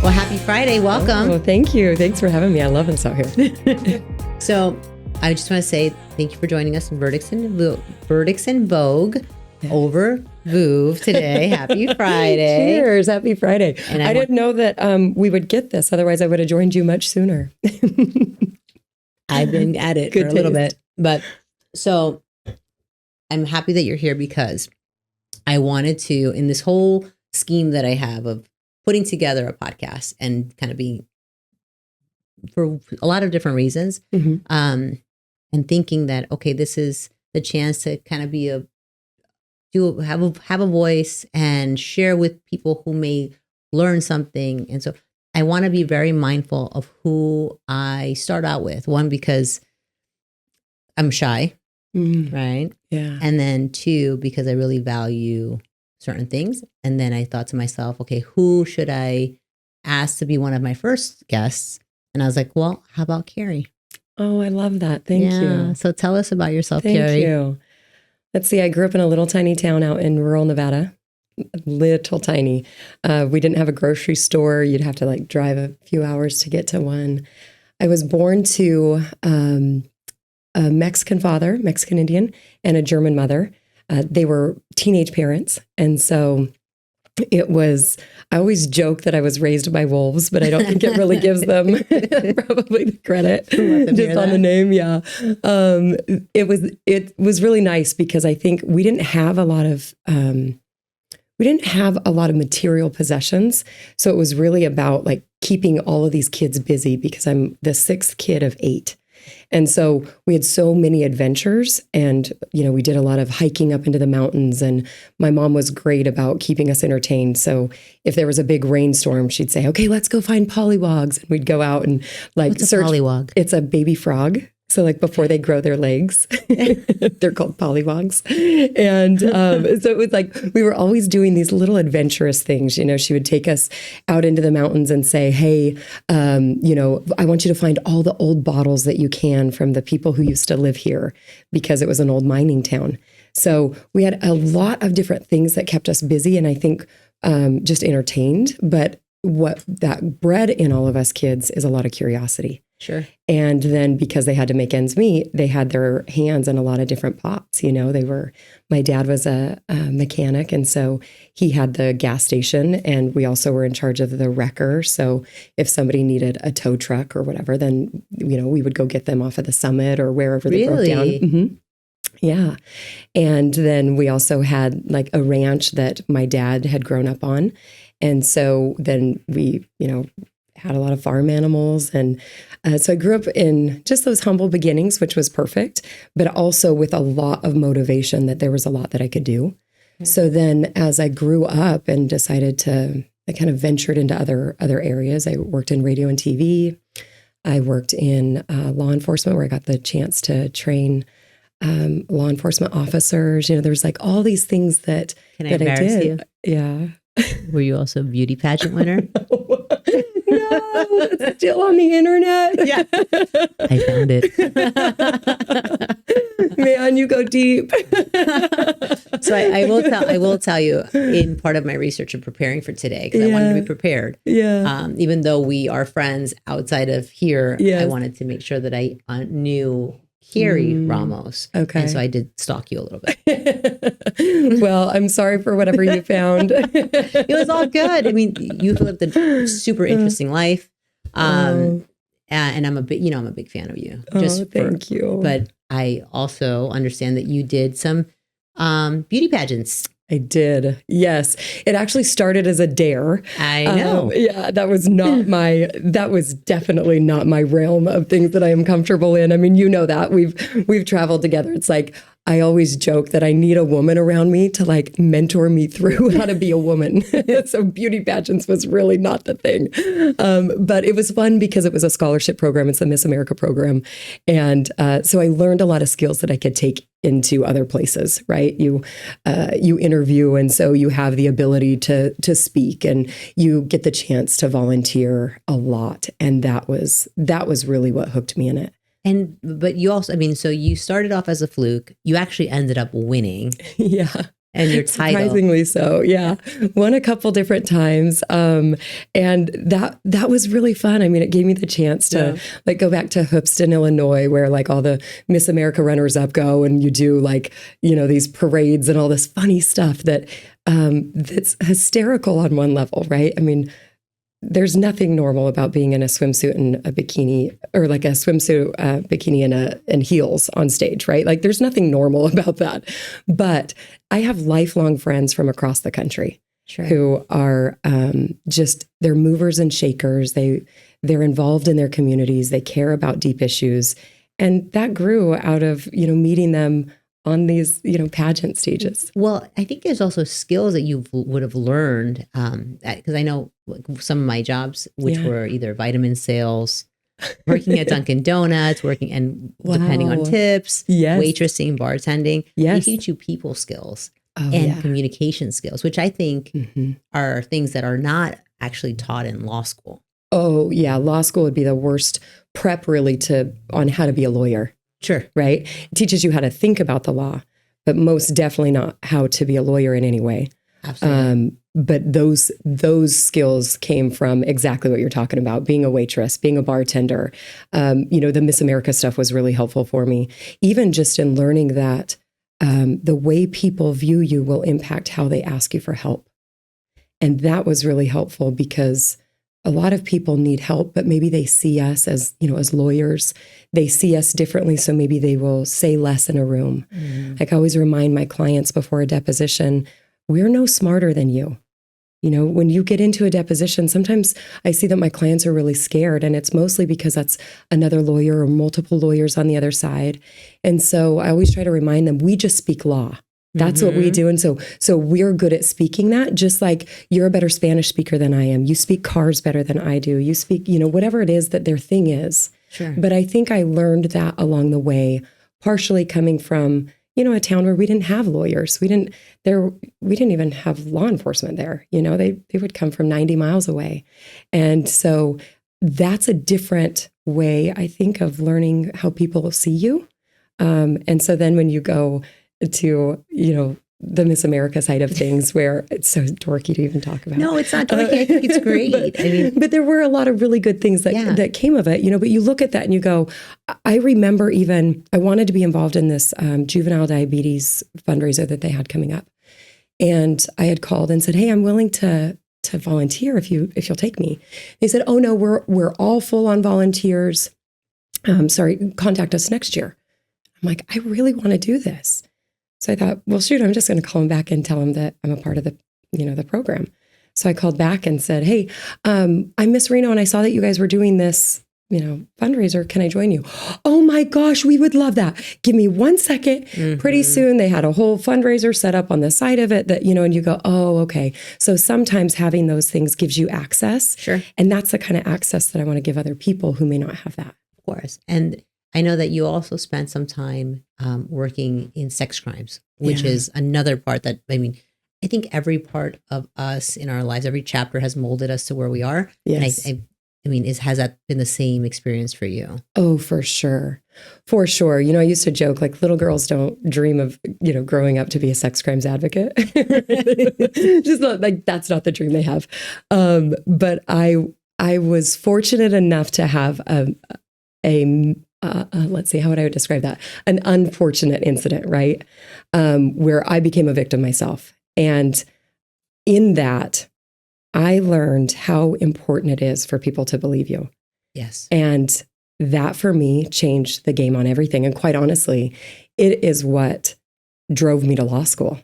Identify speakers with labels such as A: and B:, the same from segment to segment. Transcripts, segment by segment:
A: Well, happy Friday. Welcome.
B: Oh, thank you. Thanks for having me. I love this out here.
A: So I just want to say thank you for joining us in Verdicts and Vogue over Voove today. Happy Friday.
B: Cheers. Happy Friday.
A: And
B: I didn't know that we would get this. Otherwise, I would have joined you much sooner.
A: I've been at it for a little bit. But so I'm happy that you're here because I wanted to, in this whole scheme that I have of putting together a podcast and kind of being for a lot of different reasons, and thinking that, okay, this is the chance to kind of have a voice and share with people who may learn something. And so I want to be very mindful of who I start out with. One, because I'm shy, right?
B: Yeah.
A: And then two, because I really value certain things. And then I thought to myself, okay, who should I ask to be one of my first guests? And I was like, well, how about Kari?
B: Oh, I love that. Thank you.
A: So tell us about yourself,
B: Thank
A: Kari.
B: you. Let's see. I grew up in a little tiny town out in rural Nevada. Little tiny. We didn't have a grocery store. You'd have to like drive a few hours to get to one. I was born to a Mexican father, Mexican Indian, and a German mother. They were teenage parents. And so I always joke that I was raised by wolves, but I don't think it really gives them probably the credit just on the name. Yeah. It was really nice because I think we didn't have a lot of material possessions. So it was really about like keeping all of these kids busy because I'm the sixth kid of 8. And so we had so many adventures and, we did a lot of hiking up into the mountains and my mom was great about keeping us entertained. So if there was a big rainstorm, she'd say, okay, let's go find pollywogs. And we'd go out and like
A: What's search. A pollywog?
B: It's a baby frog. So like before they grow their legs, they're called pollywogs. And so it was like, we were always doing these little adventurous things. She would take us out into the mountains and say, hey, I want you to find all the old bottles that you can from the people who used to live here because it was an old mining town. So we had a lot of different things that kept us busy and I think just entertained. But what that bred in all of us kids is a lot of curiosity.
A: Sure.
B: And then because they had to make ends meet, they had their hands in a lot of different pots. My dad was a mechanic. And so he had the gas station and we also were in charge of the wrecker. So if somebody needed a tow truck or whatever, then, we would go get them off of the summit or wherever they broke down. Mm-hmm. Yeah. And then we also had like a ranch that my dad had grown up on. And so then we, had a lot of farm animals. And so I grew up in just those humble beginnings, which was perfect, but also with a lot of motivation that there was a lot that I could do. Mm-hmm. So then as I grew up and decided I kind of ventured into other areas. I worked in radio and TV. I worked in law enforcement where I got the chance to train law enforcement officers. There was like all these things that
A: I did. You?
B: Yeah.
A: Were you also a beauty pageant winner?
B: No, it's still on the internet.
A: Yeah. I found it.
B: Man, you go deep.
A: So I will tell you in part of my research and preparing for today, because I wanted to be prepared.
B: Yeah.
A: Even though we are friends outside of here,
B: yes.
A: I wanted to make sure that I knew Kari Ramos.
B: Okay.
A: And so I did stalk you a little bit.
B: Well, I'm sorry for whatever you found.
A: It was all good. I mean, you've lived a super interesting life. And I'm a big fan of you.
B: Thank you.
A: But I also understand that you did some beauty pageants.
B: I did. Yes. It actually started as a dare.
A: I know.
B: Yeah, that was definitely not my realm of things that I am comfortable in. I mean, that we've traveled together. It's like, I always joke that I need a woman around me to like mentor me through how to be a woman. So beauty pageants was really not the thing. But it was fun because it was a scholarship program. It's the Miss America program. And so I learned a lot of skills that I could take into other places, right? You interview, and so you have the ability to speak, and you get the chance to volunteer a lot. And that was really what hooked me in it.
A: But you also, so you started off as a fluke. You actually ended up winning.
B: Yeah.
A: and your title.
B: Surprisingly so, yeah. Won a couple different times. And that was really fun. I mean, it gave me the chance to like go back to Hoopeston, Illinois, where like all the Miss America runners up go, and you do like, these parades and all this funny stuff that's hysterical on one level, right? I mean, there's nothing normal about being in a swimsuit and a bikini, or like a swimsuit, bikini and heels on stage, right? Like there's nothing normal about that. But I have lifelong friends from across the country who are they're movers and shakers. They're involved in their communities. They care about deep issues. And that grew out of, meeting them on these, pageant stages.
A: Well, I think there's also skills that you would have learned, because I know some of my jobs, which were either vitamin sales, working at Dunkin' Donuts, depending on tips, waitressing, bartending, they teach you people skills and communication skills, which I think are things that are not actually taught in law school.
B: Oh, yeah. Law school would be the worst prep really on how to be a lawyer.
A: Sure.
B: Right? It teaches you how to think about the law, but most definitely not how to be a lawyer in any way.
A: Absolutely.
B: But those skills came from exactly what you're talking about, being a waitress, being a bartender. The Miss America stuff was really helpful for me, even just in learning that the way people view you will impact how they ask you for help. And that was really helpful because a lot of people need help, but maybe they see us as lawyers. They see us differently, so maybe they will say less in a room. Like I always remind my clients before a deposition, we're no smarter than you. When you get into a deposition, sometimes I see that my clients are really scared, and it's mostly because that's another lawyer or multiple lawyers on the other side. And so I always try to remind them, we just speak law. That's what we do. And so we're good at speaking that, just like you're a better Spanish speaker than I am. You speak cars better than I do. You speak, whatever it is that their thing is.
A: Sure.
B: But I think I learned that along the way, partially coming from, a town where we didn't have lawyers. We didn't even have law enforcement there. They would come from 90 miles away. And so that's a different way, I think, of learning how people see you. And so then when you go to, the Miss America side of things, where it's so dorky to even talk about.
A: No, it's not dorky. I think it's great.
B: But there were a lot of really good things that came of it, but you look at that and you go, I remember I wanted to be involved in this juvenile diabetes fundraiser that they had coming up. And I had called and said, hey, I'm willing to volunteer if you'll take me. They said, oh no, we're all full on volunteers. Sorry, contact us next year. I'm like, I really want to do this. So I thought, well, shoot, I'm just going to call him back and tell him that I'm a part of the program. So I called back and said, hey, I'm Miss Reno, and I saw that you guys were doing this, fundraiser. Can I join you? Oh my gosh, we would love that. Give me 1 second. Pretty soon they had a whole fundraiser set up on the side of it that, and you go, oh, okay. So sometimes having those things gives you access.
A: Sure.
B: And that's the kind of access that I want to give other people who may not have that.
A: Of course. And I know that you also spent some time working in sex crimes, which is another part that, I think every part of us in our lives, every chapter has molded us to where we are.
B: Yes.
A: And has that been the same experience for you?
B: Oh, for sure. For sure. I used to joke, like, little girls don't dream of, growing up to be a sex crimes advocate. Just not, like, that's not the dream they have. But I was fortunate enough to have let's see, how would I describe that? An unfortunate incident, right? Where I became a victim myself. And in that, I learned how important it is for people to believe you.
A: Yes.
B: And that for me changed the game on everything. And quite honestly, it is what drove me to law school.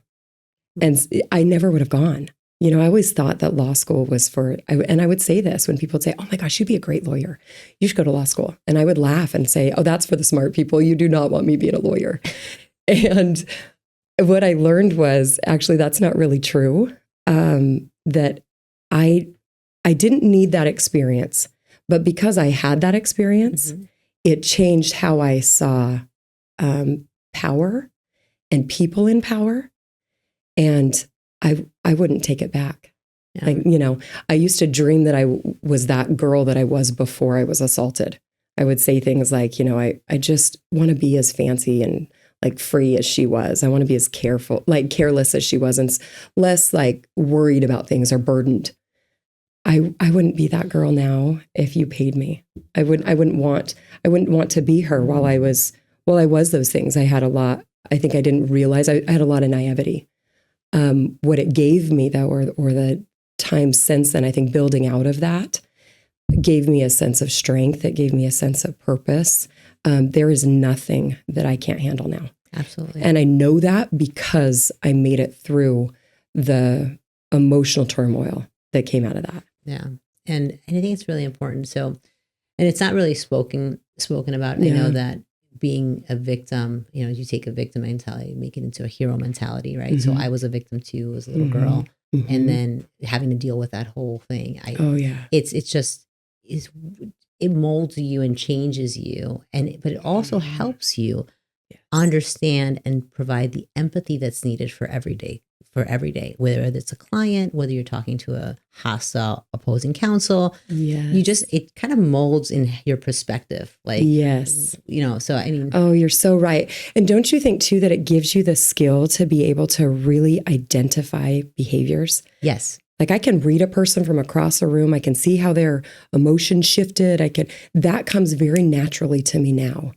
B: And I never would have gone. I always thought that law school was and I would say this when people would say, oh my gosh, you'd be a great lawyer. You should go to law school. And I would laugh and say, oh, that's for the smart people. You do not want me being a lawyer. And what I learned was actually that's not really true. That I didn't need that experience, but because I had that experience, it changed how I saw power and people in power. And I wouldn't take it back. Yeah. Like, I used to dream that I was that girl that I was before I was assaulted. I would say things like, I just want to be as fancy and like free as she was. I want to be as careless as she was, and less like worried about things or burdened. I wouldn't be that girl now if you paid me. I wouldn't want to be her while I was those things. I had a lot. I think I didn't realize I had a lot of naivety. What it gave me though, or the time since then, I think building out of that gave me a sense of strength. It gave me a sense of purpose. There is nothing that I can't handle now.
A: Absolutely.
B: And I know that because I made it through the emotional turmoil that came out of that.
A: Yeah. And I think it's really important. So, and it's not really spoken about. Yeah. I know that being a victim, you take a victim mentality, make it into a hero mentality, right? Mm-hmm. So I was a victim too, as a little girl. Mm-hmm. And then having to deal with that whole thing. It molds you and changes you. But it also helps you understand and provide the empathy that's needed for every day, whether it's a client, whether you're talking to a hostile opposing counsel. It kind of molds in your perspective. So I mean.
B: Oh, you're so right. And don't you think too that it gives you the skill to be able to really identify behaviors?
A: Yes.
B: Like I can read a person from across a room. I can see how their emotions shifted. That comes very naturally to me now.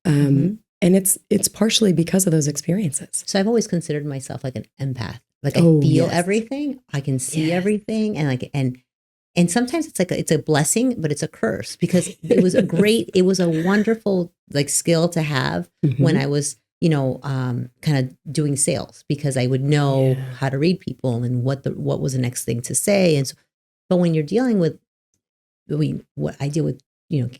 B: And it's partially because of those experiences.
A: So I've always considered myself like an empath. Like I feel everything, I can see everything, and sometimes it's a blessing, but it's a curse because it was a wonderful like skill to have when I was kind of doing sales, because I would know how to read people and what was the next thing to say, and so, but when you're dealing with, what I deal with,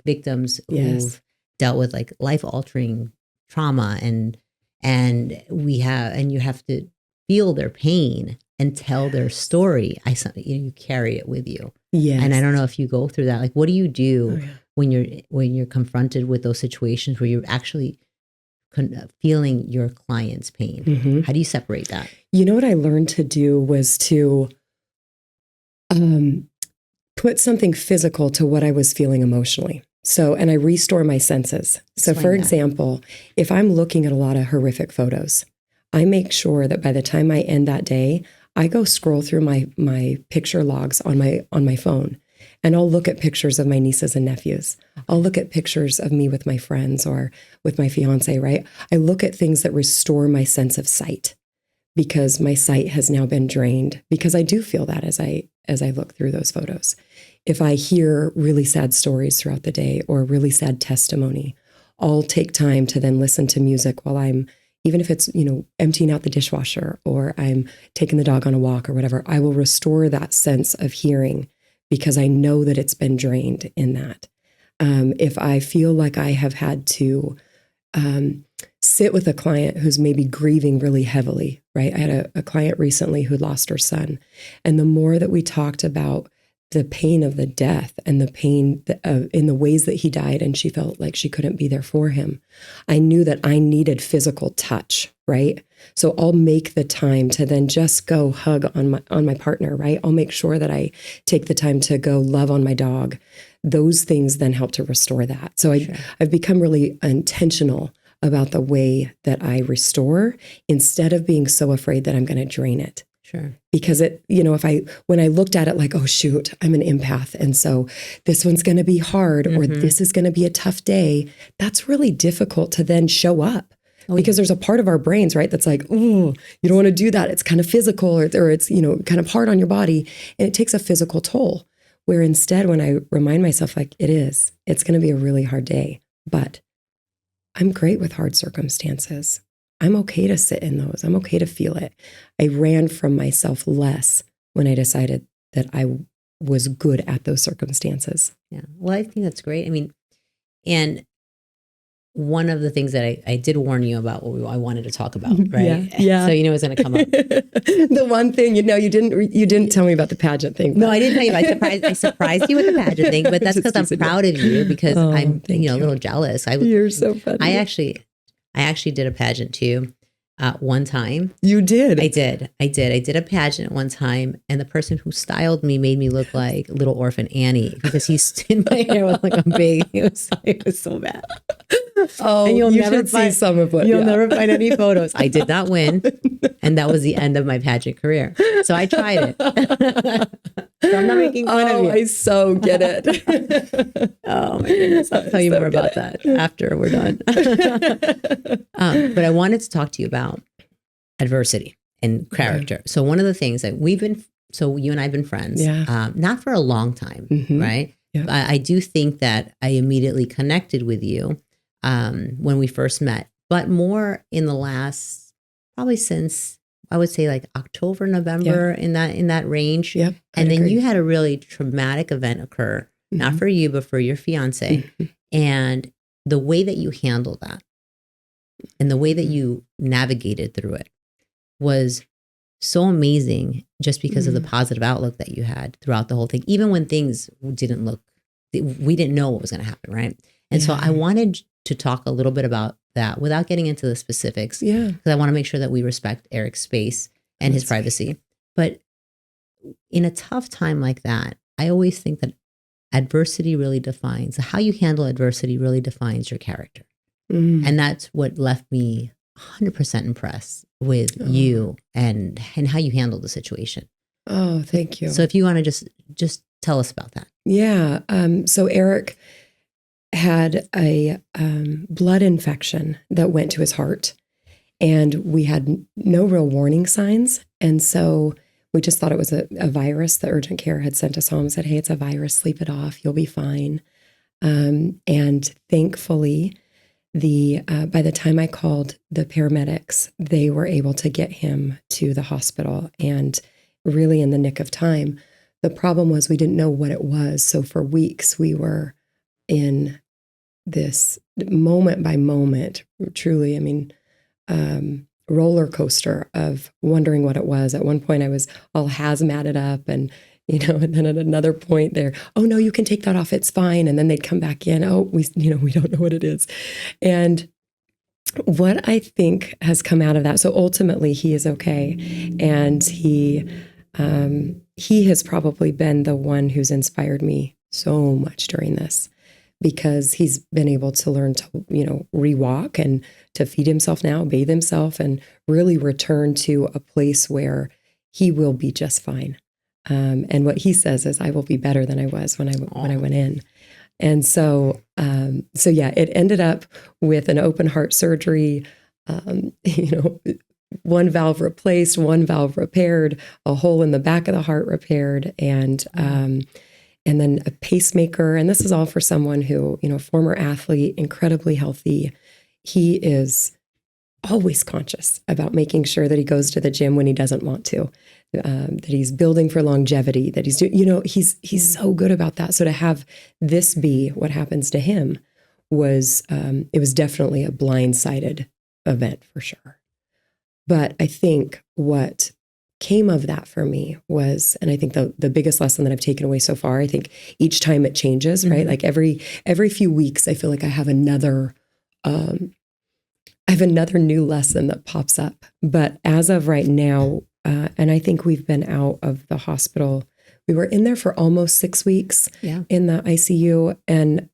A: victims who've dealt with like life altering trauma, and you have to feel their pain and tell their story. You carry it with you. Yes. And I don't know if you go through that. Like, what do you do when you're confronted with those situations where you're actually feeling your client's pain? Mm-hmm. How do you separate that?
B: What I learned to do was to put something physical to what I was feeling emotionally. And I restore my senses. So for example, if I'm looking at a lot of horrific photos, I make sure that by the time I end that day, I go scroll through my picture logs on my phone, and I'll look at pictures of my nieces and nephews. I'll look at pictures of me with my friends or with my fiance, right? I look at things that restore my sense of sight, because my sight has now been drained, because I do feel that as I look through those photos. If I hear really sad stories throughout the day or really sad testimony, I'll take time to then listen to music while I'm, even if it's, emptying out the dishwasher or I'm taking the dog on a walk or whatever, I will restore that sense of hearing because I know that it's been drained in that. If I feel like I have had to sit with a client who's maybe grieving really heavily, right? I had a client recently who lost her son. And the more that we talked about the pain of the death and the pain in the ways that he died, and she felt like she couldn't be there for him, I knew that I needed physical touch, right? So I'll make the time to then just go hug on my partner, right? I'll make sure that I take the time to go love on my dog. Those things then help to restore that. So I've become really intentional about the way that I restore, instead of being so afraid that I'm going to drain it.
A: Sure.
B: Because when I looked at it like, oh shoot, I'm an empath, and so this one's going to be hard, or this is going to be a tough day, that's really difficult to then show up. Because there's a part of our brains, right, that's like, oh, you don't want to do that. It's kind of physical, or it's, kind of hard on your body, and it takes a physical toll. Where instead, when I remind myself, like, it's going to be a really hard day, but I'm great with hard circumstances. I'm okay to sit in those. I'm okay to feel it. I ran from myself less when I decided that I was good at those circumstances.
A: Yeah. Well, I think that's great. I mean, and one of the things that I did warn you about, what I wanted to talk about, right?
B: Yeah.
A: So it's going to come up.
B: The one thing, you didn't tell me about the pageant thing.
A: No, I didn't tell you. I surprised you with the pageant thing, but that's because I'm proud of you, because I'm a little jealous.
B: You're so funny.
A: I actually did a pageant too. One time.
B: You did?
A: I did. I did a pageant one time, and the person who styled me made me look like Little Orphan Annie, because my hair was like a big. It was so bad.
B: Oh,
A: and
B: you should see some of what
A: you'll never find any photos. I did not win, and that was the end of my pageant career. So I tried it. So I'm not making fun of you.
B: I so get it.
A: Oh my goodness! I'll tell you more about that after we're done. But I wanted to talk to you about adversity and character. Okay. So one of the things that you and I have been friends, not for a long time, right? Yeah. I do think that I immediately connected with you when we first met, but more in the last, probably since I would say like October, November, in that range. Yep, and then you had a really traumatic event occur, not for you, but for your fiance. And the way that you handled that and the way that you navigated through it was so amazing, just because of the positive outlook that you had throughout the whole thing, even when things we didn't know what was going to happen. Right. And so I wanted to talk a little bit about that without getting into the specifics. Yeah. Because I want to make sure that we respect Eric's space and his privacy. But in a tough time like that, I always think that adversity really defines how you handle adversity, really defines your character. And that's what left me 100% impressed with you and how you handled the situation.
B: Oh, thank you.
A: So if you want to just tell us about that.
B: Yeah. So Eric had a blood infection that went to his heart, and we had no real warning signs. And so we just thought it was a virus. The urgent care had sent us home and said, hey, it's a virus, sleep it off, you'll be fine. And thankfully, by the time I called the paramedics, they were able to get him to the hospital, and really in the nick of time. The problem was we didn't know what it was. So for weeks we were in this moment by moment, truly, I mean, roller coaster of wondering what it was. At one point I was all hazmated up, and and then at another point there, oh no, you can take that off, it's fine. And then they'd come back in, oh, we don't know what it is. And what I think has come out of that, so ultimately he is okay. And he has probably been the one who's inspired me so much during this, because he's been able to learn to, re-walk and to feed himself now, bathe himself, and really return to a place where he will be just fine. And what he says is, I will be better than I was when I went in. And so it ended up with an open heart surgery, one valve replaced, one valve repaired, a hole in the back of the heart repaired, and then a pacemaker. And this is all for someone who, former athlete, incredibly healthy. He is always conscious about making sure that he goes to the gym when he doesn't want to, that he's building for longevity, that he's doing, he's so good about that. So to have this be what happens to him was, it was definitely a blindsided event for sure. But I think what came of that for me was, and I think the biggest lesson that I've taken away so far, I think each time it changes, right? Like every few weeks, I feel like I have another new lesson that pops up. But as of right now, and I think we've been out of the hospital, we were in there for almost 6 weeks in the ICU. And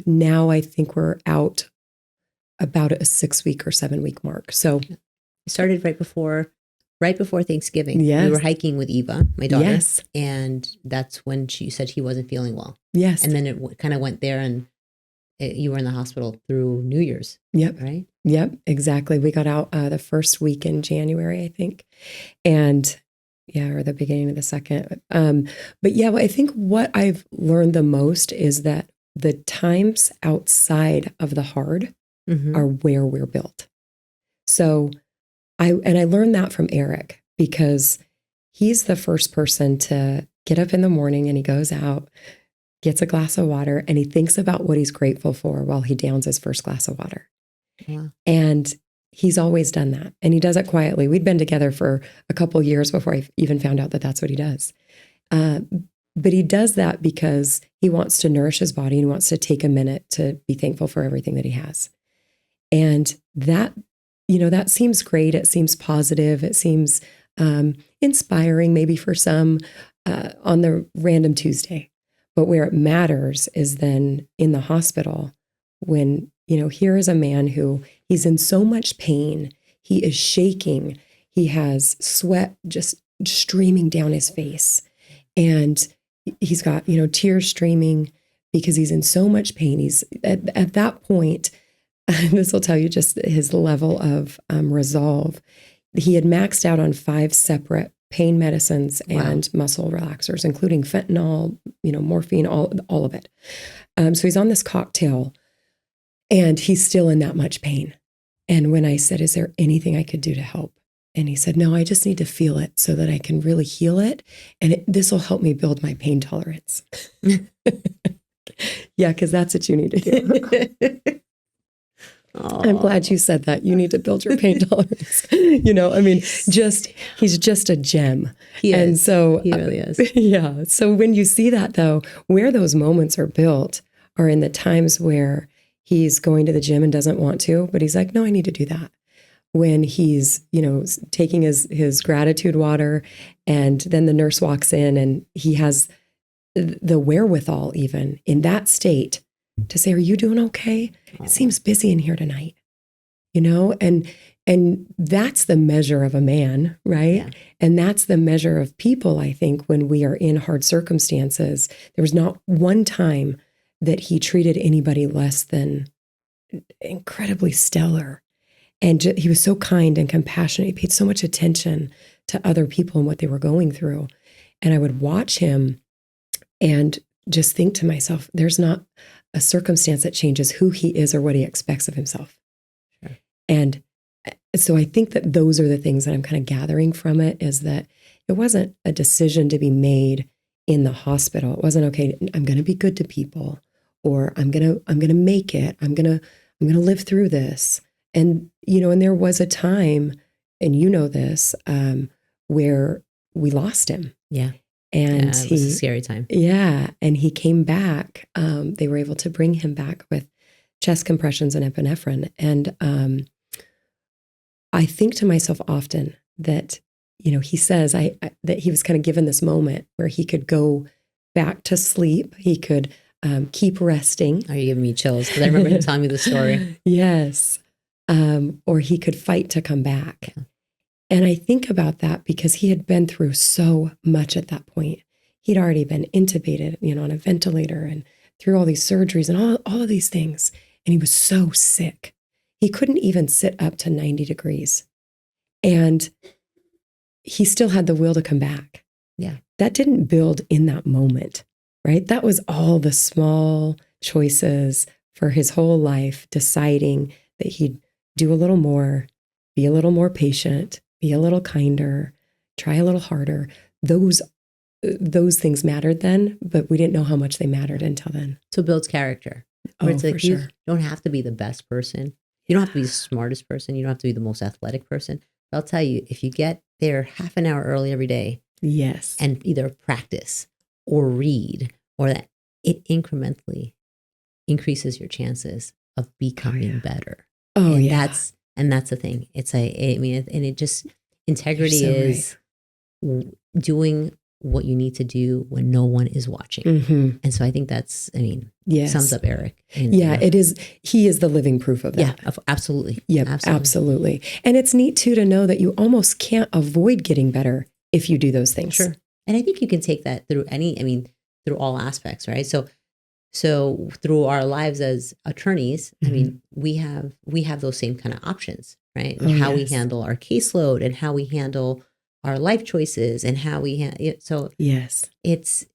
B: now I think we're out about a 6 week or 7 week mark. So
A: it started right before Thanksgiving. Yes. We were hiking with Eva, my daughter. Yes. And that's when she said she wasn't feeling well. Yes. And then it kind of went there, and you were in the hospital through New Year's. Yep. Right?
B: Yep, exactly. We got out the first week in January, I think. And or the beginning of the second. But I think what I've learned the most is that the times outside of the hard are where we're built. So I learned that from Eric, because he's the first person to get up in the morning and he goes out, gets a glass of water, and he thinks about what he's grateful for while he downs his first glass of water. Yeah. And he's always done that. And he does it quietly. We'd been together for a couple of years before I even found out that that's what he does. But he does that because he wants to nourish his body and he wants to take a minute to be thankful for everything that he has. And that, that seems great. It seems positive. It seems inspiring maybe for some on the random Tuesday. But where it matters is then in the hospital when here is a man who he's in so much pain. He is shaking. He has sweat just streaming down his face. And he's got, tears streaming because he's in so much pain. He's at that point, this will tell you just his level of resolve. He had maxed out on 5 separate pain medicines and muscle relaxers, including fentanyl, morphine, all of it. So he's on this cocktail and he's still in that much pain. And when I said, is there anything I could do to help? And he said, no, I just need to feel it so that I can really heal it. And this will help me build my pain tolerance. Yeah, because that's what you need to hear. I'm glad you said that. You need to build your pain tolerance. He's just a gem.
A: He is.
B: And so
A: he really is.
B: Yeah. So when you see that, though, where those moments are built are in the times where he's going to the gym and doesn't want to, but he's like, no, I need to do that. When he's, taking his gratitude water, and then the nurse walks in and he has the wherewithal even in that state to say, are you doing okay? It seems busy in here tonight, and that's the measure of a man, right? Yeah. And that's the measure of people, I think, when we are in hard circumstances. There was not one time that he treated anybody less than incredibly stellar. And he was so kind and compassionate. He paid so much attention to other people and what they were going through. And I would watch him and just think to myself, there's not a circumstance that changes who he is or what he expects of himself. Sure. And so I think that those are the things that I'm kind of gathering from it, is that it wasn't a decision to be made in the hospital. It wasn't, okay, I'm going to be good to people, or I'm going to make it. I'm going to live through this. And, and there was a time, and this, where we lost him.
A: Yeah.
B: And
A: it was a scary time.
B: Yeah. And he came back. They were able to bring him back with chest compressions and epinephrine. And I think to myself often that, he says that he was kind of given this moment where he could go back to sleep. He could keep resting.
A: Are you giving me chills? Because I remember him telling me the story.
B: Yes. Or he could fight to come back. Yeah. And I think about that because he had been through so much at that point. He'd already been intubated, on a ventilator, and through all these surgeries and all of these things. And he was so sick. He couldn't even sit up to 90 degrees. And he still had the will to come back.
A: Yeah.
B: That didn't build in that moment, right? That was all the small choices for his whole life, deciding that he'd do a little more, be a little more patient, be a little kinder, try a little harder. Those things mattered then, but we didn't know how much they mattered until then.
A: So it builds character. It's like, you don't have to be the best person. You don't have to be the smartest person. You don't have to be the most athletic person. But I'll tell you, if you get there half an hour early every day,
B: yes,
A: and either practice or read, or that, it incrementally increases your chances of becoming better.
B: Oh,
A: and
B: yeah.
A: That's the thing. Integrity is doing what you need to do when no one is watching.
B: Mm-hmm.
A: And so I think that's,
B: yes,
A: sums up Eric.
B: It is. He is the living proof of that.
A: Yeah, absolutely.
B: Yeah, absolutely. And it's neat too to know that you almost can't avoid getting better if you do those things.
A: Sure. And I think you can take that through through all aspects, right? So through our lives as attorneys,
B: mm-hmm.
A: we have those same kind of options, right?
B: Oh,
A: how
B: yes.
A: we handle our caseload, and how we handle our life choices, and how we so
B: yes,
A: it's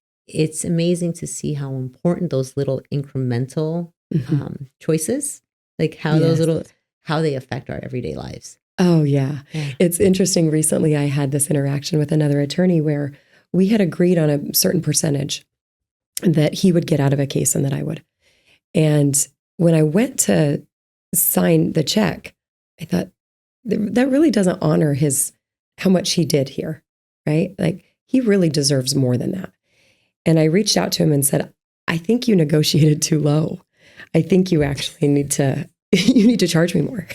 A: amazing to see how important those little incremental
B: mm-hmm.
A: Choices, like how how they affect our everyday lives.
B: Oh yeah. It's interesting. Recently, I had this interaction with another attorney where we had agreed on a certain percentage that he would get out of a case and that I would. And when I went to sign the check, I thought that really doesn't honor how much he did here, right? Like, he really deserves more than that. And I reached out to him and said, I think you negotiated too low. I think you actually need to charge me more.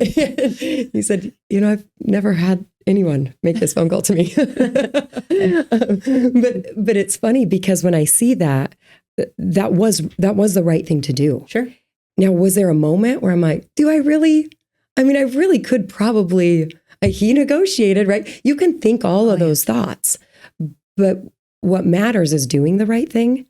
B: He said, I've never had anyone make this phone call to me. But it's funny because when I see that, that was the right thing to do.
A: Sure.
B: Now, was there a moment where I'm like, do I really? I mean, I really could probably. He negotiated, right? You can think all of those thoughts, but what matters is doing the right thing.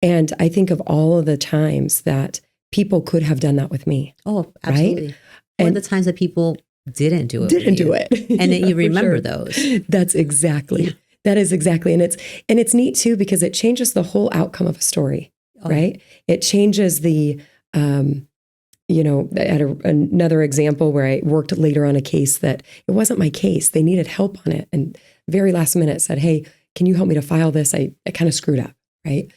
B: And I think of all of the times that people could have done that with me.
A: Oh, absolutely. Right? Or the times that people didn't do it. And
B: yeah,
A: you remember those.
B: That's exactly. Yeah. That is exactly. And it's neat too, because it changes the whole outcome of a story, right? It changes the, at another example where I worked later on a case that it wasn't my case. They needed help on it. And very last minute said, hey, can you help me to file this? I kind of screwed up, right?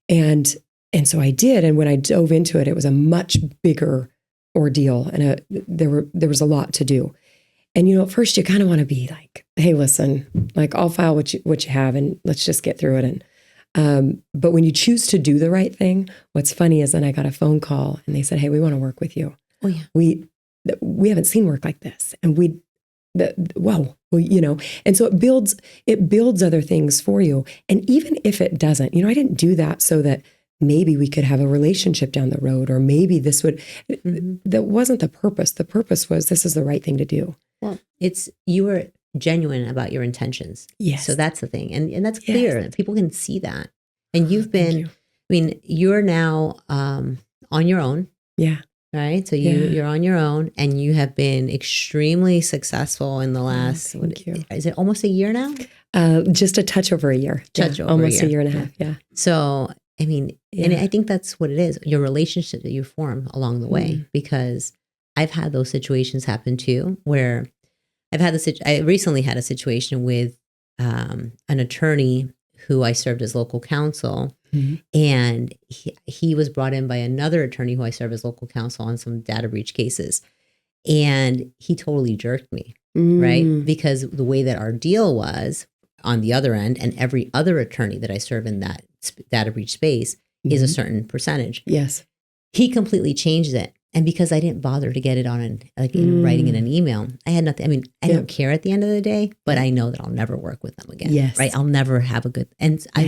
B: And so I did. And when I dove into it, it was a much bigger ordeal. And there was a lot to do. And, at first you kind of want to be like, hey, listen, like I'll file what you have and let's just get through it. And, but when you choose to do the right thing, what's funny is then I got a phone call and they said, hey, we want to work with you.
A: Oh yeah.
B: We haven't seen work like this. And and so it builds other things for you. And even if it doesn't, I didn't do that so that maybe we could have a relationship down the road, or maybe this would, that wasn't the purpose. The purpose was, this is the right thing to do.
A: Well, you were genuine about your intentions.
B: Yes.
A: So that's the thing. And that's clear. Yes. People can see that. And you've been, you're now on your own.
B: Yeah.
A: Right. So you're on your own, and you have been extremely successful in the last, is it almost a year now?
B: Just a touch over a year. Almost a year and a half. Yeah.
A: So, and I think that's what it is, your relationship that you form along the way, because I've had those situations happen too, where I recently had a situation with an attorney who I served as local counsel. And he was brought in by another attorney who I serve as local counsel on some data breach cases. And he totally jerked me, right? Because the way that our deal was on the other end, and every other attorney that I serve in that data breach space is a certain percentage.
B: Yes.
A: He completely changed it. And because I didn't bother to get it on in writing in an email, I had nothing. I mean, I don't care at the end of the day, but I know that I'll never work with them again.
B: Yes.
A: Right. I'll never have a good, and I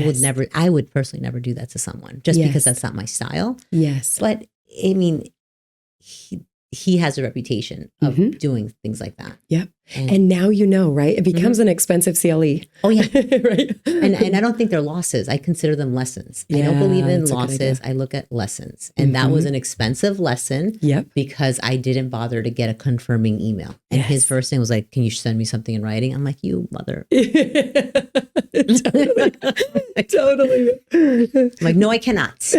A: would personally never do that to someone just because that's not my style.
B: Yes.
A: But I mean, he has a reputation of doing things like that.
B: Yep. And now right? It becomes an expensive CLE.
A: Oh, yeah.
B: Right.
A: And I don't think they're losses. I consider them lessons. I don't believe in losses. I look at lessons. And that was an expensive lesson because I didn't bother to get a confirming email. And his first thing was like, can you send me something in writing? I'm like, you mother.
B: Totally.
A: I'm like, no, I cannot.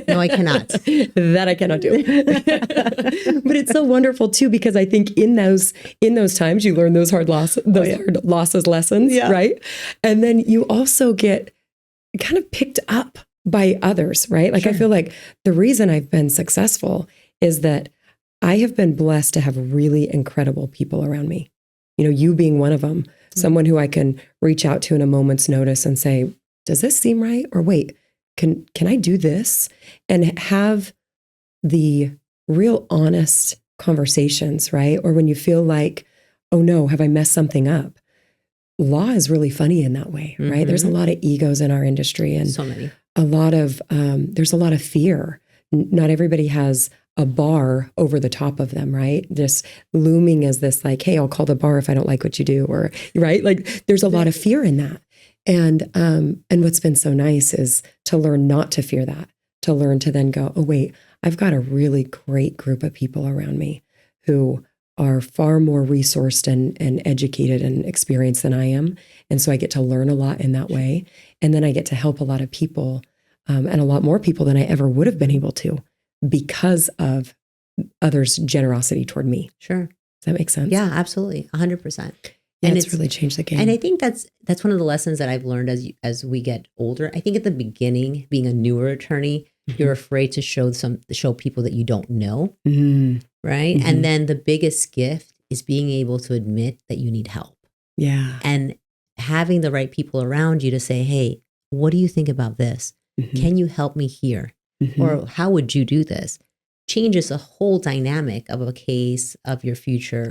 A: No, I cannot.
B: That I cannot do. But it's so wonderful too, because I think in those times you learn those hard losses lessons, right? And then you also get kind of picked up by others, right? Like I feel like the reason I've been successful is that I have been blessed to have really incredible people around me. You being one of them, someone who I can reach out to in a moment's notice and say, does this seem right? Or wait, can I do this? And have the real honest conversations, right? Or when you feel like, oh no, have I messed something up? Law is really funny in that way, right? There's a lot of egos in our industry, and
A: so many.
B: There's a lot of fear. Not everybody has a bar over the top of them, right? Just looming as this like, hey, I'll call the bar if I don't like what you do, or right? Like there's a lot of fear in that. And what's been so nice is to learn not to fear that, to learn to then go, oh wait, I've got a really great group of people around me who are far more resourced and educated and experienced than I am. And so I get to learn a lot in that way. And then I get to help a lot of people, and a lot more people than I ever would have been able to, because of others' generosity toward me.
A: Sure.
B: Does that make sense?
A: Yeah, absolutely. 100%.
B: And it's really changed the game.
A: And I think that's one of the lessons that I've learned as we get older. I think at the beginning, being a newer attorney, you're afraid to show people that you don't know, right? And then the biggest gift is being able to admit that you need help.
B: Yeah.
A: And having the right people around you to say, hey, what do you think about this? Can you help me here? Or how would you do this? Changes the whole dynamic of a case, of your future.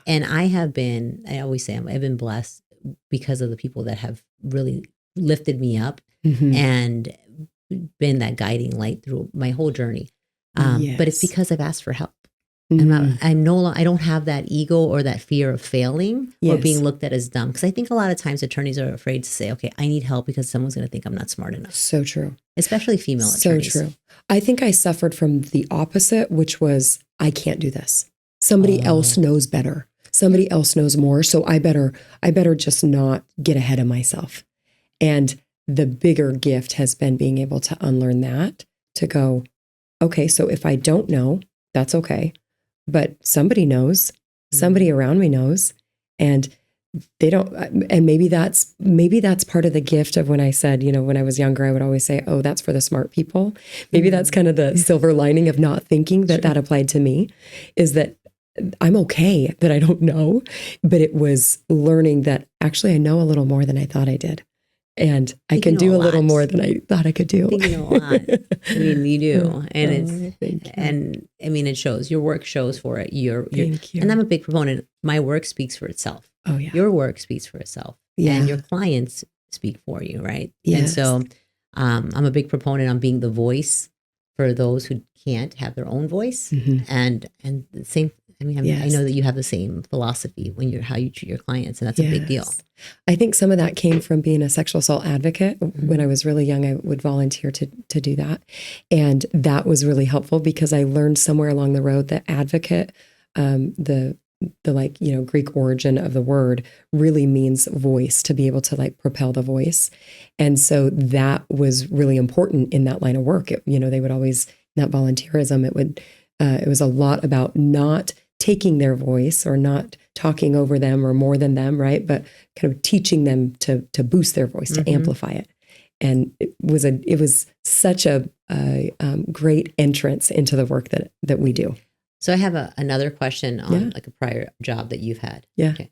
A: And I always say I've been blessed because of the people that have really lifted me up and been that guiding light through my whole journey.
B: Yes.
A: But it's because I've asked for help.
B: Mm.
A: I don't have that ego or that fear of failing or
B: Yes.
A: being looked at as dumb. Because I think a lot of times attorneys are afraid to say, okay, I need help because someone's going to think I'm not smart enough.
B: So true.
A: Especially female attorneys.
B: So true. I think I suffered from the opposite, which was, I can't do this. Somebody else knows better. Somebody else knows more. So I better just not get ahead of myself. And the bigger gift has been being able to unlearn that, to go, okay, so if I don't know, that's okay. But somebody knows, somebody around me knows, and they don't. And maybe that's part of the gift of when I said, when I was younger, I would always say, oh, that's for the smart people. Maybe that's kind of the silver lining of not thinking that applied to me, is that I'm okay that I don't know, but it was learning that actually I know a little more than I thought I did. And I can do a little more than I thought I could do.
A: I think you know a lot. I mean, you do. And it shows. Your work shows for it.
B: Thank you.
A: And I'm a big proponent. My work speaks for itself.
B: Oh, yeah.
A: Your work speaks for itself.
B: Yeah.
A: And your clients speak for you, right?
B: Yes.
A: And so I'm a big proponent on being the voice for those who can't have their own voice.
B: Mm-hmm.
A: And the same, I know that you have the same philosophy how you treat your clients, and that's a big deal.
B: I think some of that came from being a sexual assault advocate. Mm-hmm. When I was really young, I would volunteer to do that. And that was really helpful because I learned somewhere along the road that advocate, the Greek origin of the word really means voice, to be able to propel the voice. And so that was really important in that line of work. They would always, that volunteerism, it was a lot about not taking their voice or not talking over them or more than them, right? But kind of teaching them to boost their voice, to amplify it. And it was such a great entrance into the work that we do.
A: So I have another question on a prior job that you've had.
B: Yeah.
A: Okay.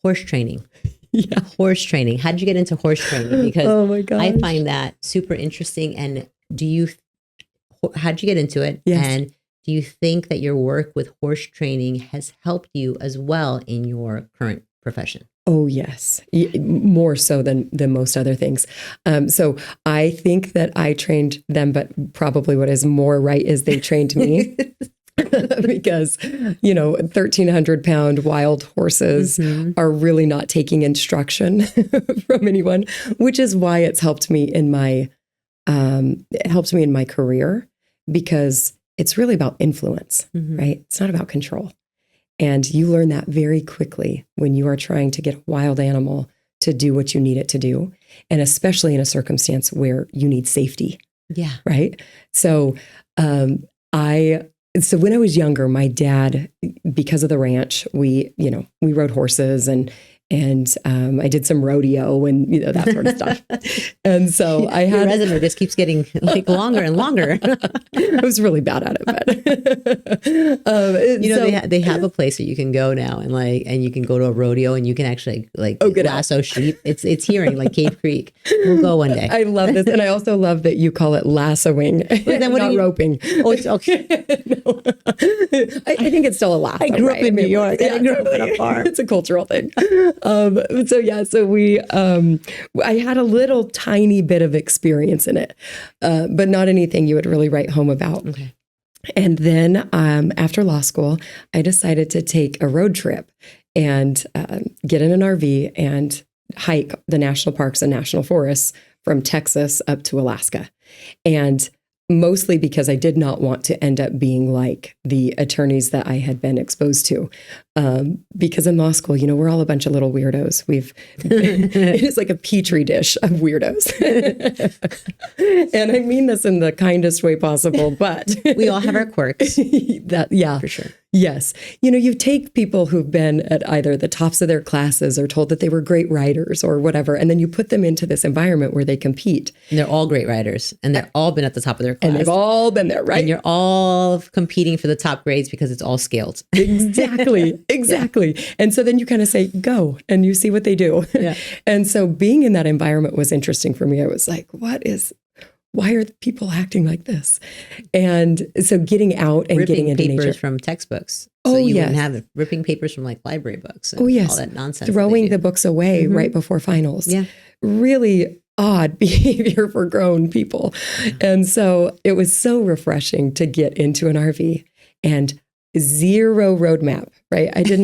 A: Horse training.
B: Yeah.
A: Horse training. How did you get into horse training? Because
B: oh my gosh,
A: I find that super interesting. And how did you get into it?
B: Yes.
A: And do you think that your work with horse training has helped you as well in your current profession?
B: Oh, yes. More so than most other things. So I think that I trained them, but probably what is more right is they trained me. Because, 1,300-pound wild horses are really not taking instruction from anyone, which is why it's helped me in my career, because it's really about influence, right? It's not about control. And you learn that very quickly when you are trying to get a wild animal to do what you need it to do. And especially in a circumstance where you need safety.
A: Yeah.
B: Right. So, so when I was younger, my dad, because of the ranch, we rode horses and I did some rodeo and that sort of stuff. And so I had,
A: your resume just keeps getting longer and longer.
B: I was really bad at it, but
A: they have a place that you can go now and you can go to a rodeo and you can actually lasso sheep. It's here in Cave Creek. We'll go one day.
B: I love this, and I also love that you call it lassoing, not roping.
A: Oh, it's okay.
B: No. I think it's still a lasso.
A: I grew up in New York. I grew up on a farm.
B: It's a cultural thing. So we, I had a little tiny bit of experience in it, but not anything you would really write home about.
A: Okay.
B: And then after law school, I decided to take a road trip and get in an RV and hike the national parks and national forests from Texas up to Alaska. And mostly because I did not want to end up being like the attorneys that I had been exposed to. Because in law school, we're all a bunch of little weirdos. It is like a petri dish of weirdos. And I mean this in the kindest way possible, but
A: we all have our quirks.
B: For sure. Yes. You take people who've been at either the tops of their classes or told that they were great writers or whatever, and then you put them into this environment where they compete.
A: And they're all great writers, and they've all been at the top of their class.
B: And they've all been there, right?
A: And you're all competing for the top grades because it's all scaled.
B: Exactly. Yeah. And so then you kind of say, go, and you see what they do.
A: Yeah.
B: And so being in that environment was interesting for me. I was like, why are people acting like this? And so getting out and getting into
A: papers
B: nature.
A: from textbooks. So you wouldn't have it. Ripping papers from library books. And all that nonsense.
B: Throwing the books away right before finals.
A: Yeah.
B: Really odd behavior for grown people. And so it was so refreshing to get into an RV and zero roadmap, right? I did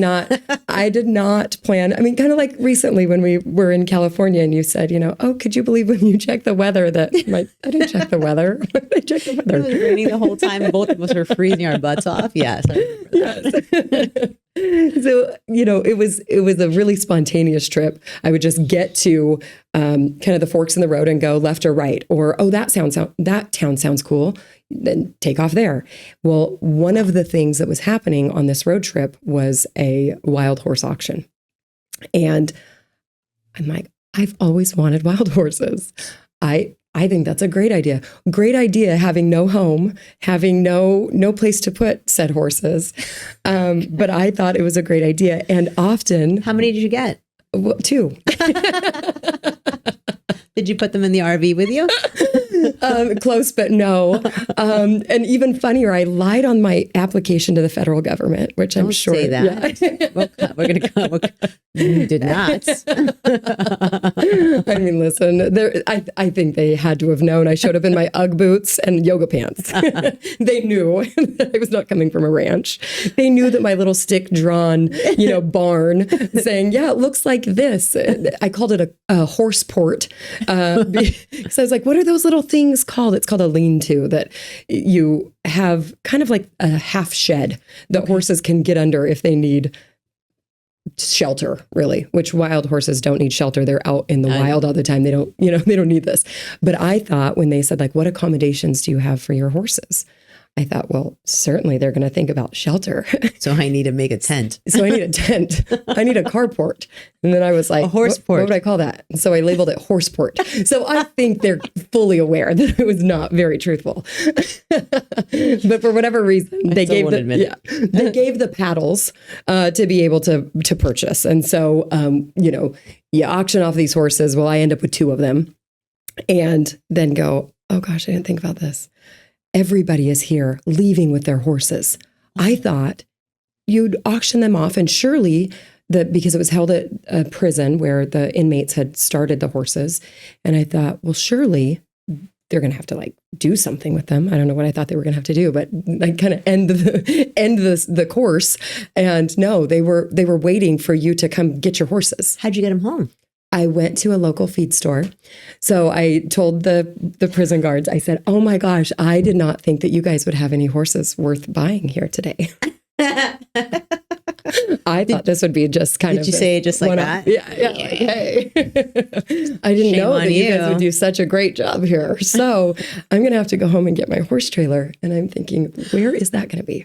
B: not plan. I mean, kind of like recently when we were in California and you said, oh, could you believe when you checked the weather that I didn't check the weather. I checked the weather.
A: It was raining the whole time. Both of us were freezing our butts off. Yes. I remember that.
B: So, it was a really spontaneous trip. I would just get to kind of the forks in the road and go left or right, or, oh, that town sounds cool. Then take off there. Well, one of the things that was happening on this road trip was a wild horse auction. And I'm like, I've always wanted wild horses. I think that's a great idea. Great idea having no home, having no place to put said horses. But I thought it was a great idea. And often...
A: How many did you get?
B: Well, 2.
A: Did you put them in the RV with you?
B: Close, but no. And even funnier, I lied on my application to the federal government, which I'm sure.
A: Don't say that. Yeah. We're going to come. You did not.
B: I mean, listen, I think they had to have known. I showed up in my Ugg boots and yoga pants. They knew that I was not coming from a ranch. They knew that my little stick-drawn, barn saying, yeah, it looks like this. I called it a horse port. Because I was like, what are those little things called? It's called a lean-to, that you have kind of like a half shed that horses can get under if they need shelter, really, which wild horses don't need shelter. They're out in the wild all the time. They don't need this. But I thought when they said, like, what accommodations do you have for your horses? I thought, well, certainly they're going to think about shelter.
A: So I need to make a tent.
B: So I need a tent. I need a carport. And then I was like,
A: a horse port.
B: What would I call that? And so I labeled it horse port. So I think they're fully aware that it was not very truthful. But for whatever reason, they gave the paddles to be able to purchase. And so, you auction off these horses. Well, I end up with 2 of them and then go, oh gosh, I didn't think about this. Everybody is here leaving with their horses. I thought you'd auction them off, and surely because it was held at a prison where the inmates had started the horses. And I thought, well, surely they're going to have to do something with them. I don't know what I thought they were going to have to do, but kind of end the course. And no, they were waiting for you to come get your horses.
A: How'd you get them home?
B: I went to a local feed store. So I told the prison guards, I said, oh my gosh, I did not think that you guys would have any horses worth buying here today. I thought this would be just kind of...
A: Did you say it just like that?
B: Yeah. Like, hey. I didn't know that you guys would do such a great job here. So I'm going to have to go home and get my horse trailer. And I'm thinking, where is that going to be?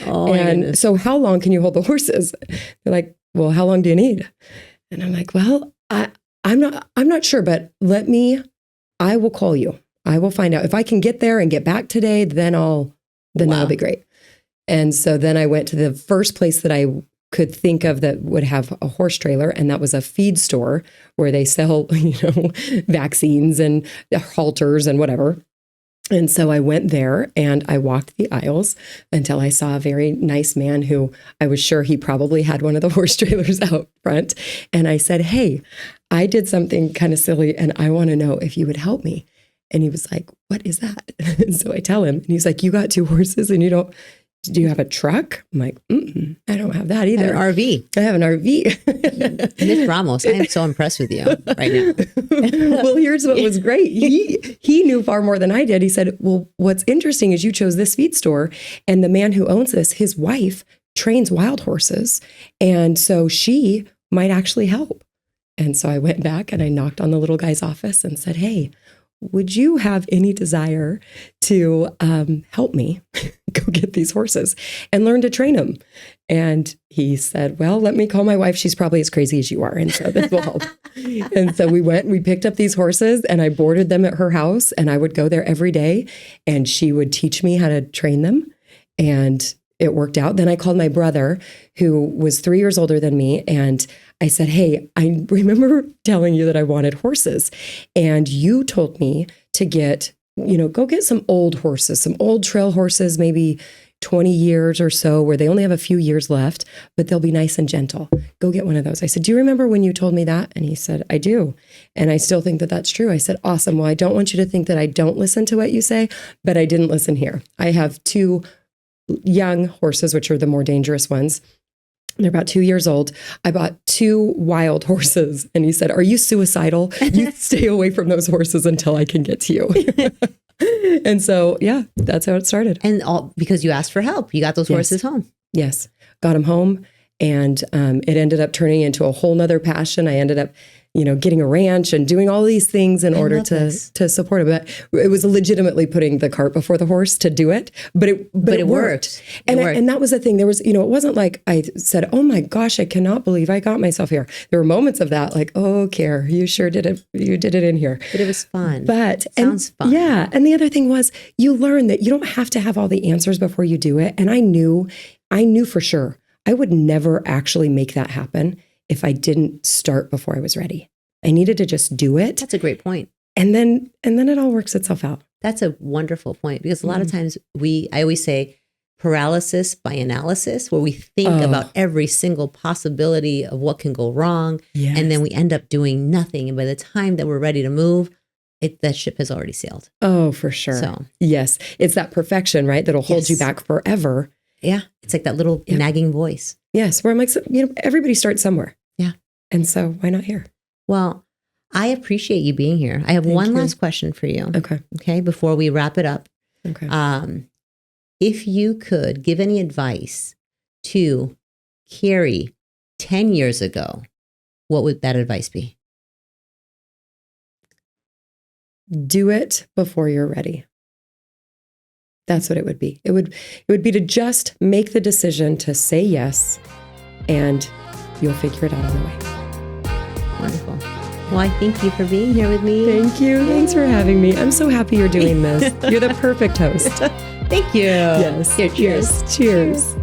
A: Oh,
B: and so how long can you hold the horses? They're like, well, how long do you need? And I'm like, well, I'm not sure, but I will call you. I will find out if I can get there and get back today, that'll be great. And so then I went to the first place that I could think of that would have a horse trailer. And that was a feed store where they sell, vaccines and halters and whatever. And so I went there and I walked the aisles until I saw a very nice man who I was sure he probably had one of the horse trailers out front. And I said, hey, I did something kind of silly and I want to know if you would help me. And he was like, what is that? And so I tell him, and he's like, you got 2 horses and do you have a truck? I'm like, I don't have that either.
A: I have an RV.
B: I have an RV.
A: Miss Ramos, I am so impressed with you right now.
B: Well, here's what was great. He knew far more than I did. He said, well, what's interesting is you chose this feed store, and the man who owns this, his wife trains wild horses. And so she might actually help. And so I went back and I knocked on the little guy's office and said, hey, would you have any desire to help me go get these horses and learn to train them? And he said, well, let me call my wife. She's probably as crazy as you are. And so this will help. And so we picked up these horses and I boarded them at her house, and I would go there every day and she would teach me how to train them. And it worked out. Then I called my brother, who was 3 years older than me, and I said, hey, I remember telling you that I wanted horses, and you told me to go get some old horses, some old trail horses, maybe 20 years or so where they only have a few years left, but they'll be nice and gentle. Go get one of those. I said, do you remember when you told me that? And he said, I do. And I still think that that's true. I said, awesome. Well, I don't want you to think that I don't listen to what you say, but I didn't listen here. I have 2 young horses, which are the more dangerous ones. They're about 2 years old. I bought 2 wild horses. And he said, are you suicidal? You stay away from those horses until I can get to you. And so, yeah, that's how it started.
A: And all because you asked for help. You got those horses home.
B: Yes. Got them home. And it ended up turning into a whole nother passion. I ended up, getting a ranch and doing all these things in order to support it. But it was legitimately putting the cart before the horse to do it. But it worked. And that was the thing. There was, it wasn't like I said, oh my gosh, I cannot believe I got myself here. There were moments of that, like, oh, Kari, you sure did it. You did it in here.
A: But it was fun.
B: Sounds fun. Yeah. And the other thing was you learn that you don't have to have all the answers before you do it. And I knew for sure I would never actually make that happen if I didn't start before I was ready. I needed to just do it.
A: That's a great point.
B: And then it all works itself out.
A: That's a wonderful point because a lot of times I always say paralysis by analysis, where we think about every single possibility of what can go wrong. Yes. And then we end up doing nothing. And by the time that we're ready to move, that ship has already sailed.
B: Oh, for sure. So, yes. It's that perfection, right? That'll hold you back forever.
A: Yeah. It's like that little nagging voice.
B: Yes. Where I'm like, everybody starts somewhere.
A: Yeah.
B: And so why not here?
A: Well, I appreciate you being here. I have one last question for you. Okay. Before we wrap it up.
B: Okay.
A: If you could give any advice to Kari 10 years ago, what would that advice be?
B: Do it before you're ready. That's what it would be. It would be to just make the decision to say yes, and you'll figure it out on the way.
A: Wonderful. Well, I thank you for being here with me.
B: Thank you. Thanks for having me. I'm so happy you're doing this. You're the perfect host.
A: Thank you.
B: Yes.
A: Here, cheers.
B: Cheers.